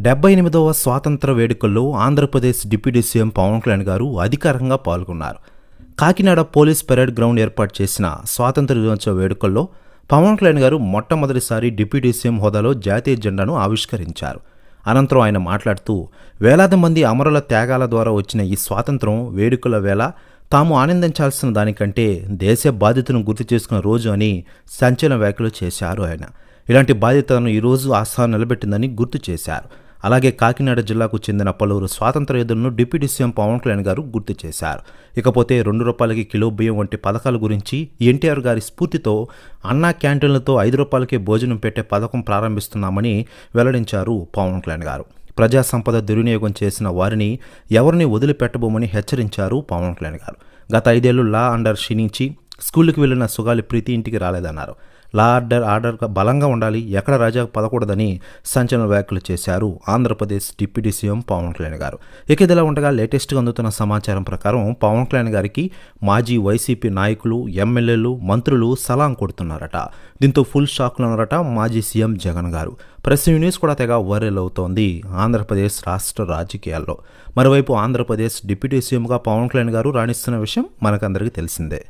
78వ స్వాతంత్ర వేడుకల్లో Andhra Pradesh deputy CM Pawan Kalyan గారు అధికారికంగా పాల్గొన్నారు. కాకినాడ పోలీస్ పెరేడ్ గ్రౌండ్ ఏర్పాటు చేసిన స్వాతంత్ర దినోత్సవ వేడుకల్లో పవన్ కళ్యాణ్ గారు మొట్టమొదటిసారి డిప్యూటీ సీఎం హోదాలో జాతీయ జెండాను ఆవిష్కరించారు. అనంతరం ఆయన మాట్లాడుతూ, వేలాది మంది అమరుల త్యాగాల ద్వారా వచ్చిన ఈ స్వాతంత్రం వేడుకల వేళ తాము ఆనందించాల్సిన దానికంటే దేశ బాధ్యతను గుర్తు చేసుకున్న రోజు అని సంచలన వ్యాఖ్యలు చేశారు. ఆయన ఇలాంటి బాధ్యతను ఈరోజు ఆస్థానం నిలబెట్టిందని గుర్తు చేశారు. అలాగే కాకినాడ జిల్లాకు చెందిన పలువురు స్వాతంత్ర యోధులను డిప్యూటీ సీఎం పవన్ కళ్యాణ్ గారు గుర్తు చేశారు. ఇకపోతే ₹2 కిలో బియ్యం వంటి పథకాల గురించి ఎన్టీఆర్ గారి స్ఫూర్తితో అన్నా క్యాంటీన్లతో ₹5కే భోజనం పెట్టే పథకం ప్రారంభిస్తున్నామని వెల్లడించారు పవన్ కళ్యాణ్ గారు. ప్రజా సంపద దుర్వినియోగం చేసిన వారిని ఎవరిని వదిలిపెట్టబోమని హెచ్చరించారు పవన్ కళ్యాణ్ గారు. గత 5 ఏళ్లు లా అండర్ క్షీణించి స్కూల్కి వెళ్లిన సుగాలి ప్రీతి ఇంటికి రాలేదన్నారు. లా ఆర్డర్ బలంగా ఉండాలి, ఎక్కడ రాజాకు పదకూడదని సంచలన వ్యాఖ్యలు చేశారు ఆంధ్రప్రదేశ్ డిప్యూటీ సీఎం పవన్ కళ్యాణ్ గారు. ఇక ఇదిలా ఉండగా లేటెస్ట్గా అందుతున్న సమాచారం ప్రకారం పవన్ కళ్యాణ్ గారికి మాజీ వైసీపీ నాయకులు, ఎమ్మెల్యేలు, మంత్రులు సలాం కొడుతున్నారట. దీంతో ఫుల్ షాక్లో ఉన్నారట మాజీ సీఎం జగన్ గారు. ప్రెస్ న్యూస్ కూడా తెగ వైరల్ అవుతోంది ఆంధ్రప్రదేశ్ రాష్ట్ర రాజకీయాల్లో. మరోవైపు ఆంధ్రప్రదేశ్ డిప్యూటీ సీఎంగా పవన్ కళ్యాణ్ గారు రాణిస్తున్న విషయం మనకందరికీ తెలిసిందే.